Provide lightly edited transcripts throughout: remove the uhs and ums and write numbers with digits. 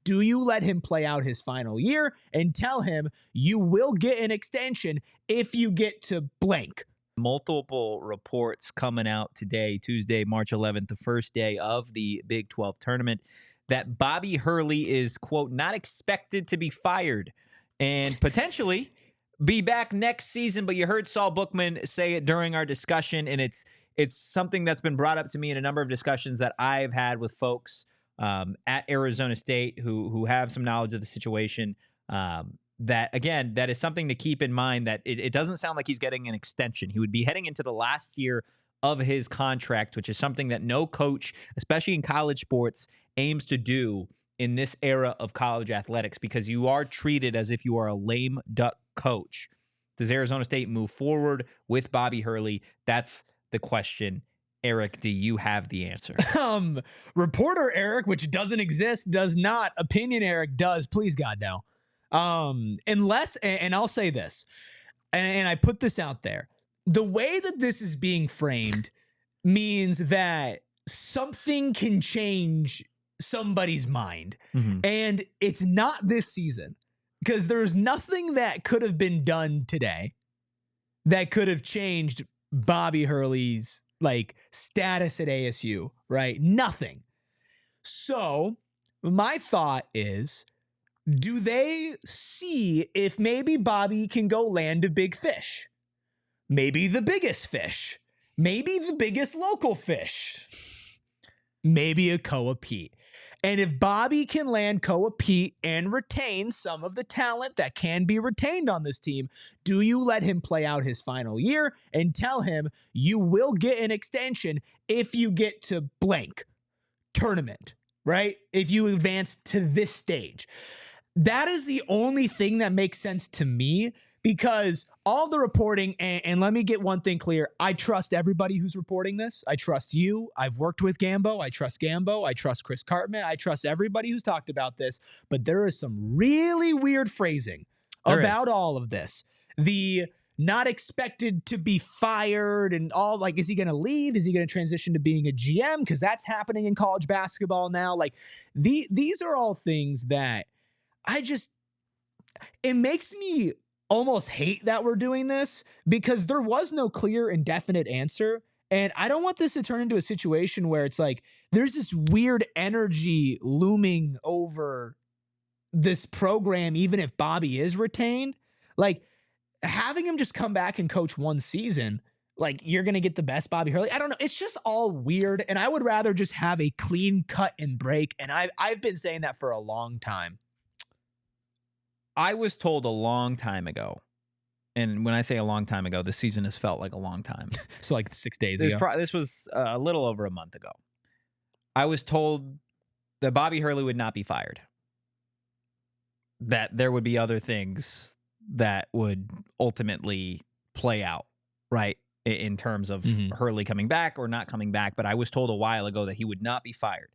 Do you let him play out his final year and tell him you will get an extension if you get to blank? Multiple reports coming out today, Tuesday, March 11th, the first day of the Big 12 tournament, that Bobby Hurley is, quote, not expected to be fired and potentially be back next season. But you heard Saul Bookman say it during our discussion, and it's something that's been brought up to me in a number of discussions that I've had with folks at Arizona State who have some knowledge of the situation. That, again, that is something to keep in mind, that it doesn't sound like he's getting an extension. He would be heading into the last year of his contract, which is something that no coach, especially in college sports, aims to do in this era of college athletics, because you are treated as if you are a lame duck coach. Does Arizona State move forward with Bobby Hurley? That's the question. Eric, do you have the answer? Reporter Eric, which doesn't exist, does not. Opinion Eric does. Please, God, no. Unless, and I'll say this, and I put this out there, the way that this is being framed means that something can change somebody's mind. And it's not this season, because there's nothing that could have been done today that could have changed Bobby Hurley's status at ASU, right? Nothing. So my thought is, do they see if maybe Bobby can go land a big fish? Maybe the biggest fish. Maybe the biggest local fish. Maybe a Koa Pete. And if Bobby can land Koa Pete and retain some of the talent that can be retained on this team, do you let him play out his final year and tell him you will get an extension if you get to blank tournament, right? If you advance to this stage. That is the only thing that makes sense to me, because all the reporting, and let me get one thing clear. I trust everybody who's reporting this. I trust you. I've worked with Gambo. I trust Gambo. I trust Chris Cartman. I trust everybody who's talked about this. But there is some really weird phrasing about all of this. The not expected to be fired and all, is he going to leave? Is he going to transition to being a GM? Because that's happening in college basketball now. These are all things that it makes me almost hate that we're doing this, because there was no clear and definite answer. And I don't want this to turn into a situation where it's there's this weird energy looming over this program, even if Bobby is retained. Having him just come back and coach one season, you're going to get the best Bobby Hurley. I don't know. It's just all weird. And I would rather just have a clean cut and break. And I've been saying that for a long time. I was told a long time ago, and when I say a long time ago, the season has felt like a long time. So 6 days ago. This was a little over a month ago. I was told that Bobby Hurley would not be fired, that there would be other things that would ultimately play out, right, in terms of Hurley coming back or not coming back. But I was told a while ago that he would not be fired,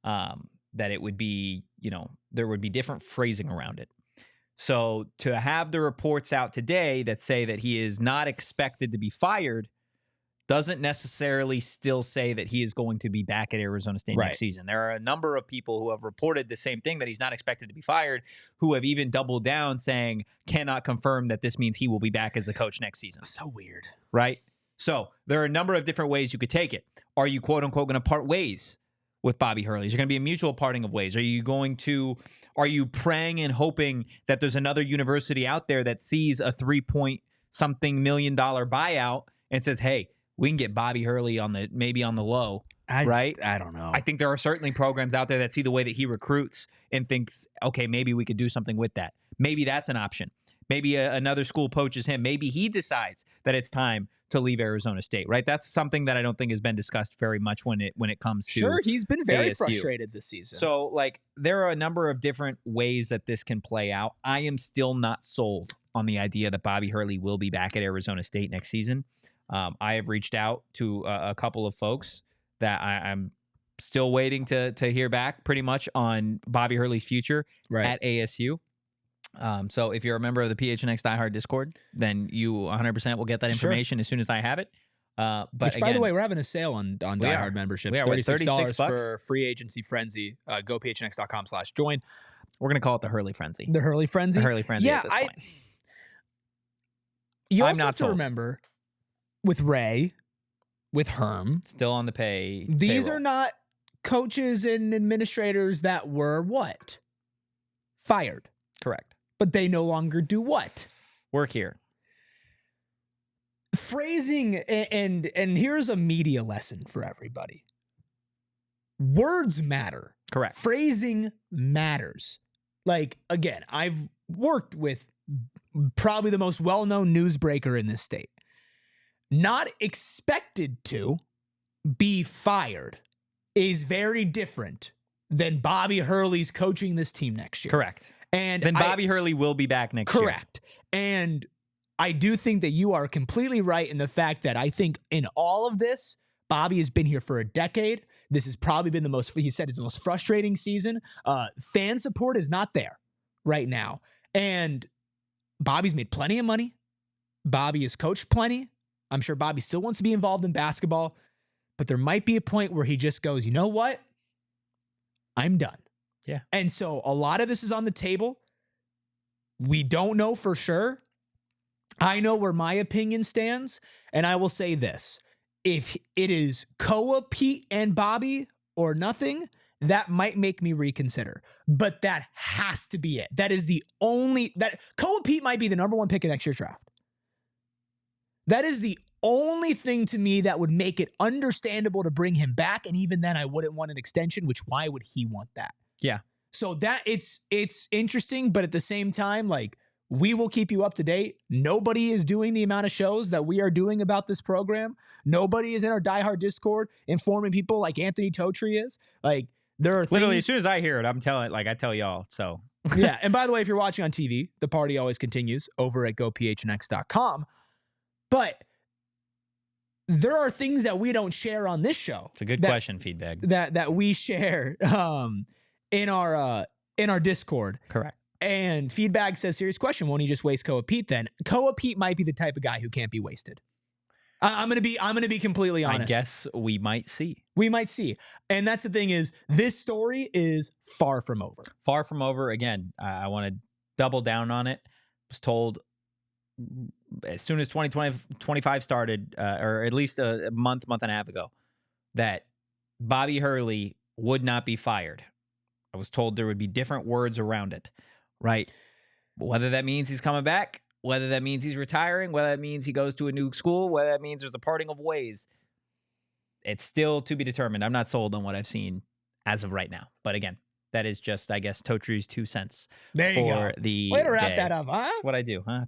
that it would be, there would be different phrasing around it. So to have the reports out today that say that he is not expected to be fired doesn't necessarily still say that he is going to be back at Arizona State next season. There are a number of people who have reported the same thing, that he's not expected to be fired, who have even doubled down saying cannot confirm that this means he will be back as a coach next season. So weird. Right? So there are a number of different ways you could take it. Are you, quote unquote, going to part ways with Bobby Hurley? Is there going to be a mutual parting of ways? Are you praying and hoping that there's another university out there that sees a $3-point-something million buyout and says, hey, we can get Bobby Hurley maybe on the low, right? I don't know. I think there are certainly programs out there that see the way that he recruits and thinks, okay, maybe we could do something with that. Maybe that's an option. Maybe another school poaches him. Maybe he decides that it's time to leave Arizona State, right? That's something that I don't think has been discussed very much when it comes to Sure, he's been very ASU. frustrated this season. So, there are a number of different ways that this can play out. I am still not sold on the idea that Bobby Hurley will be back at Arizona State next season. I have reached out to a couple of folks that I'm still waiting to hear back pretty much on Bobby Hurley's future at ASU. So if you're a member of the PHNX Die Hard Discord, then you 100% will get that information as soon as I have it. But Which, by the again, way, we're having a sale on we Die are. Hard memberships. We are. What, $36 $36? for free agency frenzy. Go phnx.com/join. we're going to call it the Hurley Frenzy. The Hurley frenzy. The Hurley Frenzy at this point. You I'm also not have to sold. remember with Ray, with Herm, Still on the pay. these payroll. are not coaches and administrators that were what? Fired. Correct. But they no longer do what? Work here. Phrasing, and here's a media lesson for everybody. Words matter. Correct. Phrasing matters. Like, again, I've worked with probably the most well-known newsbreaker in this state. Not expected to be fired is very different than Bobby Hurley's coaching this team next year. Correct. And then Bobby Hurley will be back next year. Correct. And I do think that you are completely right in the fact that I think in all of this, Bobby has been here for a decade. This has probably been he said it's the most frustrating season. Fan support is not there right now. And Bobby's made plenty of money. Bobby has coached plenty. I'm sure Bobby still wants to be involved in basketball, but there might be a point where he just goes, you know what? I'm done. Yeah. And so a lot of this is on the table. We don't know for sure. I know where my opinion stands, and I will say this. If it is Koa, Pete, and Bobby or nothing, that might make me reconsider. But that has to be it. That is the only... Koa Pete might be the number one pick in next year's draft. That is the only thing to me that would make it understandable to bring him back, and even then I wouldn't want an extension, which why would he want that? Yeah. So that it's interesting, but at the same time, like, we will keep you up to date. Nobody is doing the amount of shows that we are doing about this program. Nobody is in our Die Hard Discord informing people like Anthony Totri is. Like, there are Literally, as things... soon as I hear it, I tell y'all. So Yeah. And by the way, if you're watching on TV, the party always continues over at gophnx.com. But there are things that we don't share on this show. It's a good question, Feedback. That we share in our Discord. Correct. And Feedback says, serious question, won't he just waste Koa Pete then? Koa Pete might be the type of guy who can't be wasted. I'm gonna be completely honest. I guess we might see. We might see. And that's the thing is, this story is far from over. Far from over. Again, I want to double down on it. Was told as soon as 2025 started, or at least a month and a half ago, that Bobby Hurley would not be fired. I was told there would be different words around it, right? Whether that means he's coming back, whether that means he's retiring, whether that means he goes to a new school, whether that means there's a parting of ways, it's still to be determined. I'm not sold on what I've seen as of right now. But again, that is just, I guess, Totri's 2 cents. There you go. The way to wrap day. that up, huh? That's what I do, huh?